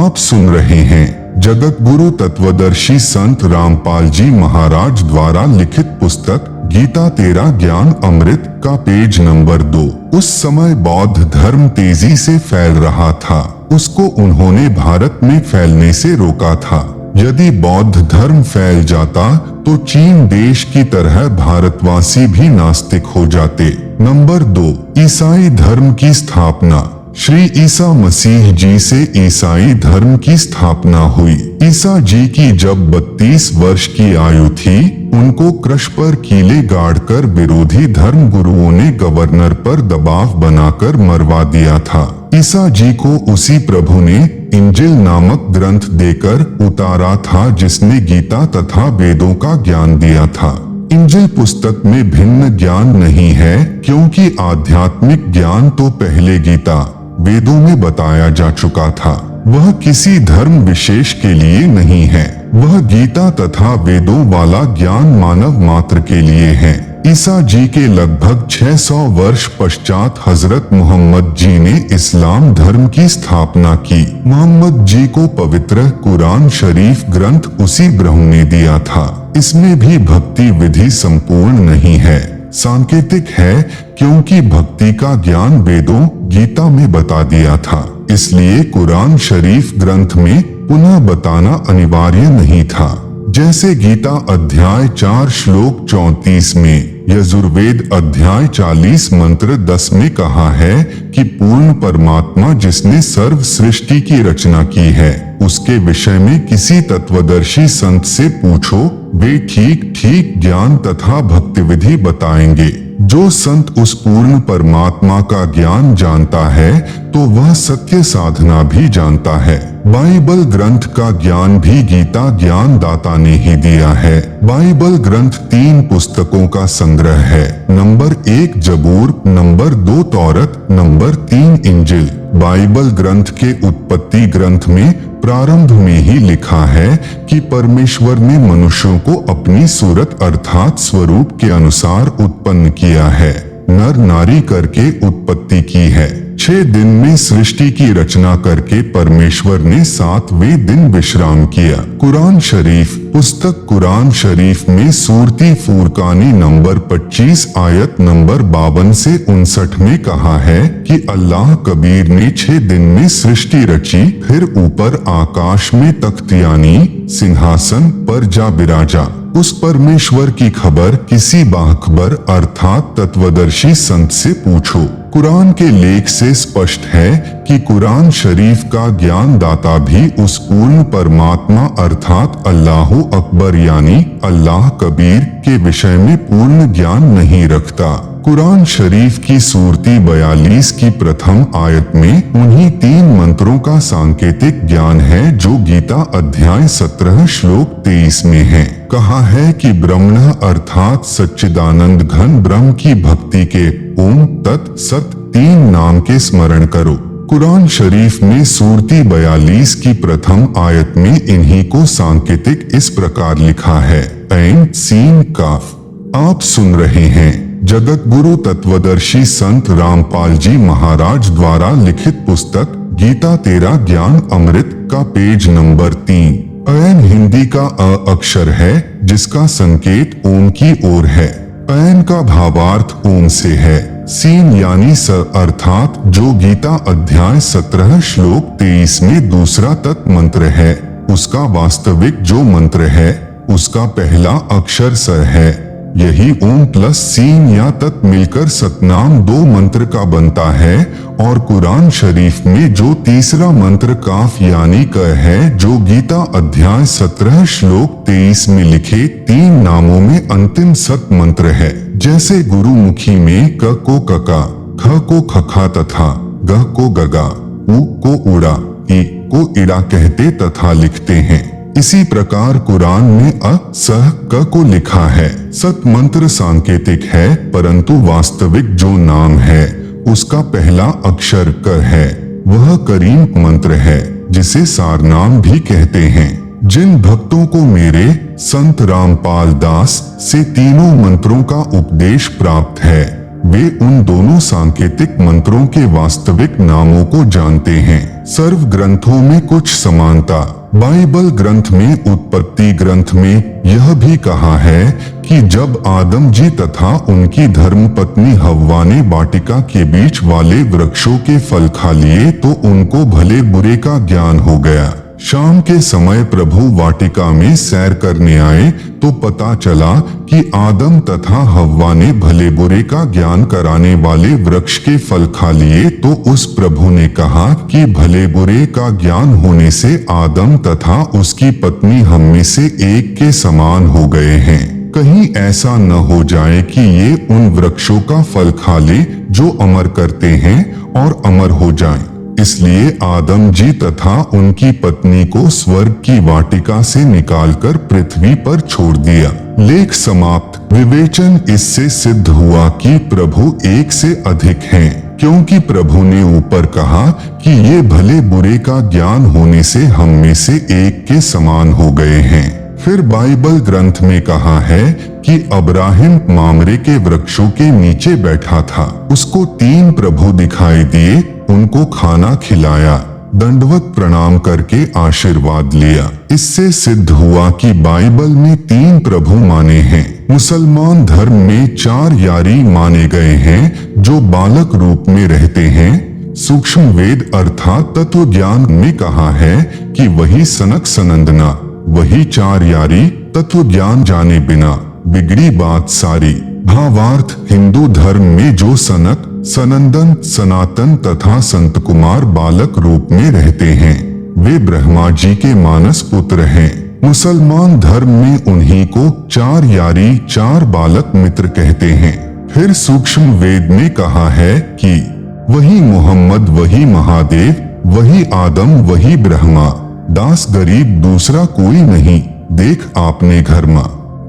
आप सुन रहे हैं जगत गुरु तत्वदर्शी संत रामपाल जी महाराज द्वारा लिखित पुस्तक गीता तेरा ज्ञान अमृत का पेज नंबर 2। उस समय बौद्ध धर्म तेजी से फैल रहा था। उसको उन्होंने भारत में फैलने से रोका था। यदि बौद्ध धर्म फैल जाता तो चीन देश की तरह भारतवासी भी नास्तिक हो जाते। नंबर 2, ईसाई धर्म की स्थापना। श्री ईसा मसीह जी से ईसाई धर्म की स्थापना हुई। ईसा जी की जब 32 वर्ष की आयु थी, उनको क्रश पर कीले गाड़कर विरोधी धर्म गुरुओं ने गवर्नर पर दबाव बनाकर मरवा दिया था। ईसा जी को उसी प्रभु ने इंजिल नामक ग्रंथ देकर उतारा था, जिसने गीता तथा वेदों का ज्ञान दिया था। इंजिल पुस्तक में भिन्न ज्ञान नहीं है, क्योंकि आध्यात्मिक ज्ञान तो पहले गीता वेदों में बताया जा चुका था। वह किसी धर्म विशेष के लिए नहीं है। वह गीता तथा वेदों वाला ज्ञान मानव मात्र के लिए है। ईसा जी के लगभग 600 वर्ष पश्चात हजरत मोहम्मद जी ने इस्लाम धर्म की स्थापना की। मोहम्मद जी को पवित्र कुरान शरीफ ग्रंथ उसी प्रभु ने दिया था। इसमें भी भक्ति विधि संपूर्ण नहीं है, सांकेतिक है, क्योंकि भक्ति का ज्ञान वेदों गीता में बता दिया था। इसलिए कुरान शरीफ ग्रंथ में पुनः बताना अनिवार्य नहीं था। जैसे गीता अध्याय 4 श्लोक 34 में, यजुर्वेद अध्याय 40 मंत्र 10 में कहा है कि पूर्ण परमात्मा जिसने सर्व सृष्टि की रचना की है, उसके विषय में किसी तत्वदर्शी संत से पूछो, वे ठीक ठीक ज्ञान तथा भक्ति विधि बताएंगे। जो संत उस पूर्ण परमात्मा का ज्ञान जानता है, तो वह सत्य साधना भी जानता है। बाइबल ग्रंथ का ज्ञान भी गीता ज्ञान दाता ने ही दिया है। बाइबल ग्रंथ 3 पुस्तकों का संग्रह है। नंबर 1 जबूर, नंबर 2 तौरत, नंबर 3 इंजिल। बाइबल ग्रंथ के उत्पत्ति ग्रंथ में प्रारंभ में ही लिखा है कि परमेश्वर ने मनुष्यों को अपनी सूरत अर्थात स्वरूप के अनुसार उत्पन्न किया है। नर नारी करके उत्पत्ति की है। 6 दिन में सृष्टि की रचना करके परमेश्वर ने 7वें दिन विश्राम किया। कुरान शरीफ पुस्तक कुरान शरीफ में सूरती फुरकानी नंबर 25 आयत नंबर 52 से 59 में कहा है कि अल्लाह कबीर ने 6 दिन में सृष्टि रची, फिर ऊपर आकाश में तख्त यानी सिंहासन पर जा बिराजा। उस परमेश्वर की खबर किसी बाखबर अर्थात तत्वदर्शी संत से पूछो। कुरान के लेख से स्पष्ट है कि कुरान शरीफ का ज्ञान दाता भी उस पूर्ण परमात्मा अर्थात अल्लाह अकबर यानी अल्लाह कबीर के विषय में पूर्ण ज्ञान नहीं रखता। कुरान शरीफ की सूरती 42 की प्रथम आयत में उन्हीं 3 मंत्रों का सांकेतिक ज्ञान है जो गीता अध्याय 17 श्लोक 23 में है। कहा है कि ब्रह्मण अर्थात सच्चिदानंद घन ब्रह्म की भक्ति के ओम तत् सत 3 नाम के स्मरण करो। कुरान शरीफ में सूरती 42 की प्रथम आयत में इन्हीं को सांकेतिक इस प्रकार लिखा है, ऐन सीन काफ। आप सुन रहे हैं जगत गुरु तत्वदर्शी संत रामपाल जी महाराज द्वारा लिखित पुस्तक गीता तेरा ज्ञान अमृत का पेज नंबर 3। ऐन हिंदी का अ अक्षर है, जिसका संकेत ओम की ओर है। ऐन का भावार्थ ओम से है। सीन यानी स अर्थात जो गीता अध्याय 17 श्लोक 23 में दूसरा तत् मंत्र है, उसका वास्तविक जो मंत्र है, उसका पहला अक्षर स है। यही ओम प्लस सीन या तत् मिलकर सतनाम 2 मंत्र का बनता है। और कुरान शरीफ में जो तीसरा मंत्र काफ यानी क है, जो गीता अध्याय 17 श्लोक 23 में लिखे 3 नामों में अंतिम सत मंत्र है। जैसे गुरुमुखी में क को कका, ख को खखा तथा ग को गगा, उ को उड़ा, ई को इड़ा कहते तथा लिखते हैं। इसी प्रकार कुरान में अ सह क को लिखा है। सत मंत्र सांकेतिक है, परंतु वास्तविक जो नाम है उसका पहला अक्षर क है। वह करीम मंत्र है, जिसे सारनाम भी कहते हैं। जिन भक्तों को मेरे संत रामपाल दास से तीनों मंत्रों का उपदेश प्राप्त है, वे उन दोनों सांकेतिक मंत्रों के वास्तविक नामों को जानते हैं। सर्व ग्रंथों में कुछ समानता। बाइबल ग्रंथ में, उत्पत्ति ग्रंथ में यह भी कहा है कि जब आदम जी तथा उनकी धर्मपत्नी हव्वा ने वाटिका के बीच वाले वृक्षों के फल खा लिए तो उनको भले बुरे का ज्ञान हो गया। शाम के समय प्रभु वाटिका में सैर करने आए तो पता चला कि आदम तथा हव्वा ने भले बुरे का ज्ञान कराने वाले वृक्ष के फल खा लिए तो उस प्रभु ने कहा कि भले बुरे का ज्ञान होने से आदम तथा उसकी पत्नी हम में से एक के समान हो गए हैं। कहीं ऐसा न हो जाए कि ये उन वृक्षों का फल खा ले जो अमर करते हैं और अमर हो जाएं। इसलिए आदम जी तथा उनकी पत्नी को स्वर्ग की वाटिका से निकालकर पृथ्वी पर छोड़ दिया। लेख समाप्त। विवेचन। इससे सिद्ध हुआ कि प्रभु एक से अधिक हैं, क्योंकि प्रभु ने ऊपर कहा कि ये भले बुरे का ज्ञान होने से हम में से एक के समान हो गए हैं। फिर बाइबल ग्रंथ में कहा है कि अब्राहिम मामरे के वृक्षों के नीचे बैठा था। उसको 3 प्रभु दिखाई दिए, उनको खाना खिलाया, दंडवत प्रणाम करके आशीर्वाद लिया। इससे सिद्ध हुआ कि बाइबल में 3 प्रभु माने हैं। मुसलमान धर्म में 4 यारी माने गए हैं जो बालक रूप में रहते हैं। सूक्ष्म वेद अर्थात तत्व ज्ञान में कहा है कि वही सनक सनंदना, वही 4 यारी तत्व ज्ञान जाने बिना बिगड़ी बात सारी। भावार्थ। हिंदू धर्म में जो सनक, सनंदन, सनातन तथा संत कुमार बालक रूप में रहते हैं वे ब्रह्मा जी के मानस पुत्र हैं। मुसलमान धर्म में उन्हीं को 4 यारी, 4 बालक मित्र कहते हैं। फिर सूक्ष्म वेद में कहा है कि वही मोहम्मद, वही महादेव, वही आदम, वही ब्रह्मा, दास गरीब दूसरा कोई नहीं, देख आपने घर में।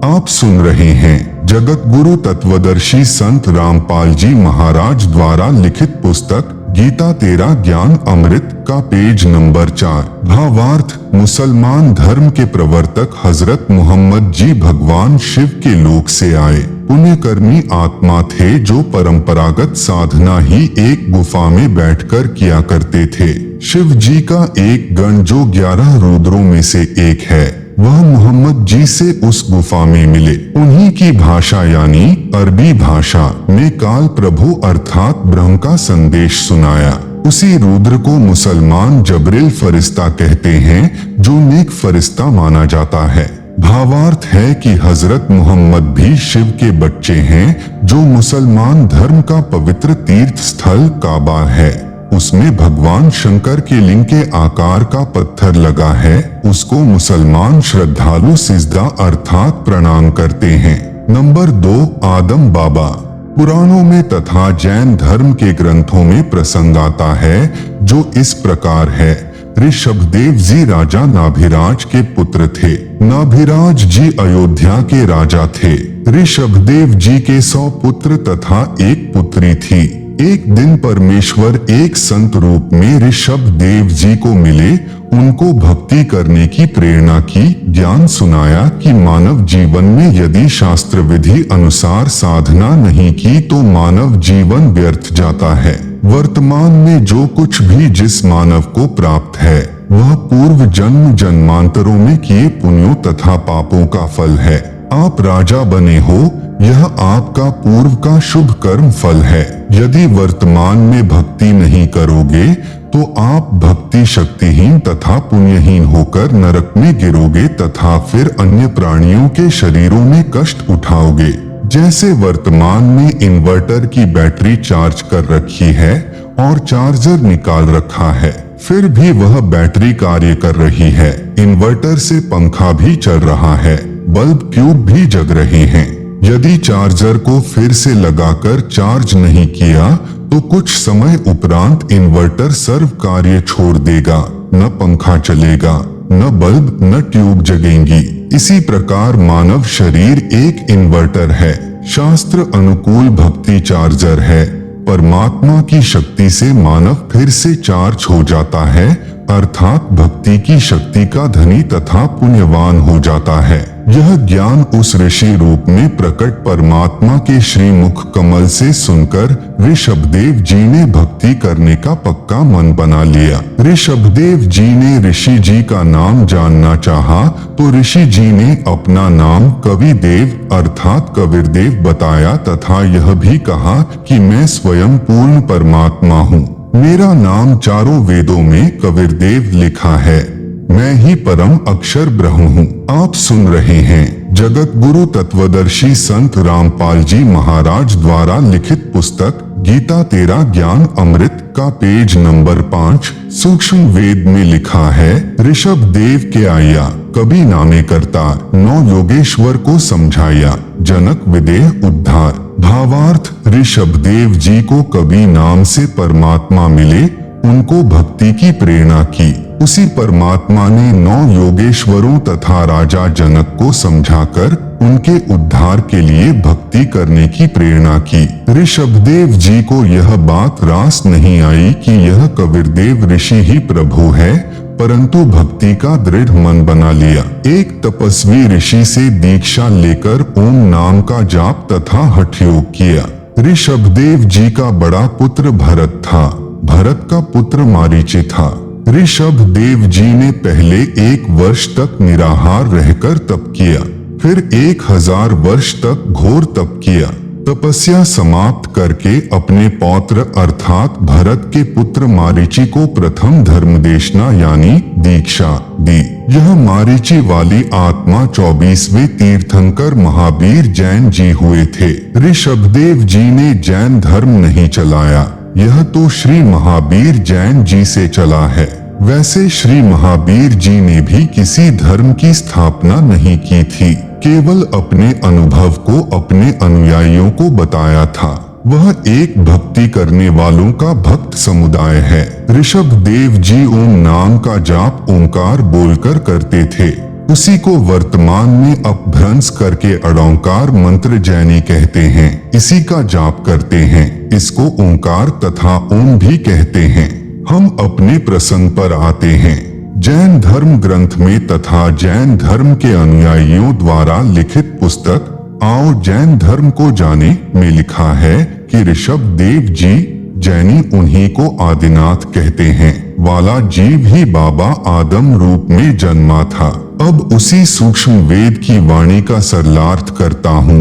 आप सुन रहे हैं जगत गुरु तत्वदर्शी संत रामपाल जी महाराज द्वारा लिखित पुस्तक गीता तेरा ज्ञान अमृत का पेज नंबर 4। भावार्थ। मुसलमान धर्म के प्रवर्तक हजरत मोहम्मद जी भगवान शिव के लोक से आए पुण्यकर्मी आत्मा थे जो परंपरागत साधना ही एक गुफा में बैठकर किया करते थे। शिव जी का एक गण जो 11 रुद्रों में से एक है वह मोहम्मद जी से उस गुफा में मिले। उन्हीं की भाषा यानी अरबी भाषा में काल प्रभु अर्थात ब्रह्म का संदेश सुनाया। उसी रुद्र को मुसलमान जबरील फरिश्ता कहते हैं जो नेक फरिश्ता माना जाता है। भावार्थ है कि हजरत मोहम्मद भी शिव के बच्चे हैं। जो मुसलमान धर्म का पवित्र तीर्थ स्थल काबा है उसमें भगवान शंकर के लिंग के आकार का पत्थर लगा है, उसको मुसलमान श्रद्धालु सिजदा अर्थात प्रणाम करते हैं। नंबर 2 आदम बाबा। पुराणों में तथा जैन धर्म के ग्रंथों में प्रसंग आता है जो इस प्रकार है। ऋषभदेव जी राजा नाभिराज के पुत्र थे। नाभिराज जी अयोध्या के राजा थे। ऋषभदेव जी के 100 पुत्र तथा एक पुत्री थी। एक दिन परमेश्वर एक संत रूप में ऋषभदेव जी को मिले, उनको भक्ति करने की प्रेरणा की, ज्ञान सुनाया कि मानव जीवन में यदि शास्त्र विधि अनुसार साधना नहीं की तो मानव जीवन व्यर्थ जाता है। वर्तमान में जो कुछ भी जिस मानव को प्राप्त है वह पूर्व जन्म जन्मांतरों में किए पुण्यों तथा पापों का फल है। आप राजा बने हो, यह आपका पूर्व का शुभ कर्म फल है। यदि वर्तमान में भक्ति नहीं करोगे तो आप भक्ति शक्तिहीन तथा पुण्यहीन होकर नरक में गिरोगे तथा फिर अन्य प्राणियों के शरीरों में कष्ट उठाओगे। जैसे वर्तमान में इन्वर्टर की बैटरी चार्ज कर रखी है और चार्जर निकाल रखा है, फिर भी वह बैटरी कार्य कर रही है। इन्वर्टर से पंखा भी चल रहा है, बल्ब ट्यूब भी जग रहे हैं। यदि चार्जर को फिर से लगाकर चार्ज नहीं किया तो कुछ समय उपरांत इन्वर्टर सर्व कार्य छोड़ देगा, न पंखा चलेगा, न बल्ब न ट्यूब जगेंगी। इसी प्रकार मानव शरीर एक इन्वर्टर है, शास्त्र अनुकूल भक्ति चार्जर है। परमात्मा की शक्ति से मानव फिर से चार्ज हो जाता है, अर्थात भक्ति की शक्ति का धनी तथा पुण्यवान हो जाता है। यह ज्ञान उस ऋषि रूप में प्रकट परमात्मा के श्रीमुख कमल से सुनकर ऋषभदेव जी ने भक्ति करने का पक्का मन बना लिया। ऋषभदेव जी ने ऋषि जी का नाम जानना चाहा तो ऋषि जी ने अपना नाम कविदेव अर्थात कबीरदेव बताया तथा यह भी कहा कि मैं स्वयं पूर्ण परमात्मा हूँ। मेरा नाम चारों वेदों में कबीरदेव लिखा है। मैं ही परम अक्षर ब्रह्म हूँ। आप सुन रहे हैं जगत गुरु तत्वदर्शी संत रामपाल जी महाराज द्वारा लिखित पुस्तक गीता तेरा ज्ञान अमृत का पेज नंबर 5। सूक्ष्म वेद में लिखा है, ऋषभदेव के आया कभी नामे करता 9 योगेश्वर को समझाया जनक विदेह उद्धार। भावार्थ, ऋषभदेव जी को कभी नाम से परमात्मा मिले, उनको भक्ति की प्रेरणा की। उसी परमात्मा ने 9 योगेश्वरों तथा राजा जनक को समझाकर उनके उद्धार के लिए भक्ति करने की प्रेरणा की। ऋषभदेव जी को यह बात रास नहीं आई कि यह कबीरदेव ऋषि ही प्रभु है, परंतु भक्ति का दृढ़ मन बना लिया। एक तपस्वी ऋषि से दीक्षा लेकर ओम नाम का जाप तथा हठ योग किया। ऋषभदेव जी का बड़ा पुत्र भरत था। भरत का पुत्र मारीची था। ऋषभदेव जी ने पहले 1 वर्ष तक निराहार रहकर तप किया, फिर 1000 वर्ष तक घोर तप किया। तपस्या समाप्त करके अपने पौत्र अर्थात भरत के पुत्र मारीची को प्रथम धर्मदेशना यानी दीक्षा दी। यह मारीची वाली आत्मा 24वें तीर्थंकर महावीर जैन जी हुए थे। ऋषभदेव जी ने जैन धर्म नहीं चलाया, यह तो श्री महावीर जैन जी से चला है। वैसे श्री महावीर जी ने भी किसी धर्म की स्थापना नहीं की थी, केवल अपने अनुभव को अपने अनुयायियों को बताया था। वह एक भक्ति करने वालों का भक्त समुदाय है। ऋषभदेव जी ओम नाम का जाप ओंकार बोलकर करते थे। उसी को वर्तमान में अपभ्रंश करके अड़ोंकार मंत्र जैनी कहते हैं। इसी का जाप करते हैं। इसको ओंकार तथा ओम भी कहते हैं। हम अपने प्रसंग पर आते हैं। जैन धर्म ग्रंथ में तथा जैन धर्म के अनुयायियों द्वारा लिखित पुस्तक आओ जैन धर्म को जाने में लिखा है कि ऋषभदेव जी जैनी उन्हीं को आदिनाथ कहते हैं वाला जीव ही बाबा आदम रूप में जन्मा था। अब उसी सूक्ष्म वेद की वाणी का सरलार्थ करता हूँ।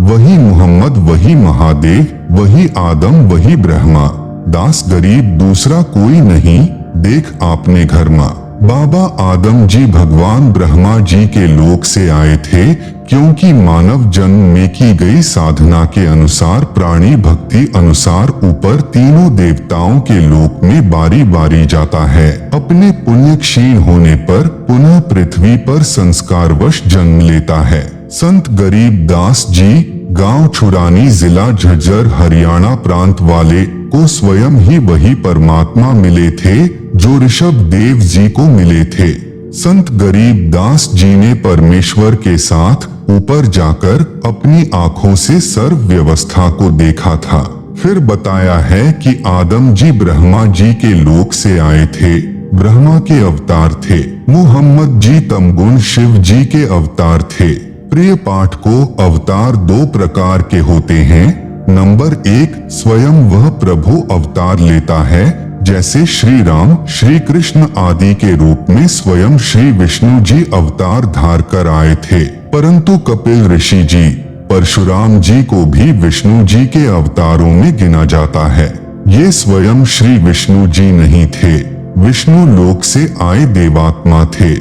वही मोहम्मद, वही महादेव, वही आदम, वही ब्रह्मा। दास गरीब दूसरा कोई नहीं, देख आपने घर माँ। बाबा आदम जी भगवान ब्रह्मा जी के लोक से आए थे, क्योंकि मानव जन्म में की गई साधना के अनुसार प्राणी भक्ति अनुसार ऊपर तीनों देवताओं के लोक में बारी बारी जाता है। अपने पुण्य क्षीण होने पर पुनः पृथ्वी पर संस्कारवश जन्म लेता है। संत गरीब दास जी गांव छुरानी जिला झज्जर हरियाणा प्रांत वाले को स्वयं ही वही परमात्मा मिले थे जो ऋषभदेव जी को मिले थे। संत गरीब दास जी ने परमेश्वर के साथ ऊपर जाकर अपनी आंखों से सर्व व्यवस्था को देखा था। फिर बताया है कि आदम जी ब्रह्मा जी के लोक से आए थे, ब्रह्मा के अवतार थे। मोहम्मद जी तमगुण शिव जी के अवतार थे। प्रिय पाठ को अवतार 2 प्रकार के होते हैं। नंबर 1, स्वयं वह प्रभु अवतार लेता है, जैसे श्री राम, श्री कृष्ण आदि के रूप में स्वयं श्री विष्णु जी अवतार धार कर आए थे। परंतु कपिल ऋषि जी, परशुराम जी को भी विष्णु जी के अवतारों में गिना जाता है। ये स्वयं श्री विष्णु जी नहीं थे, विष्णु लोक से आए देवात्मा थे।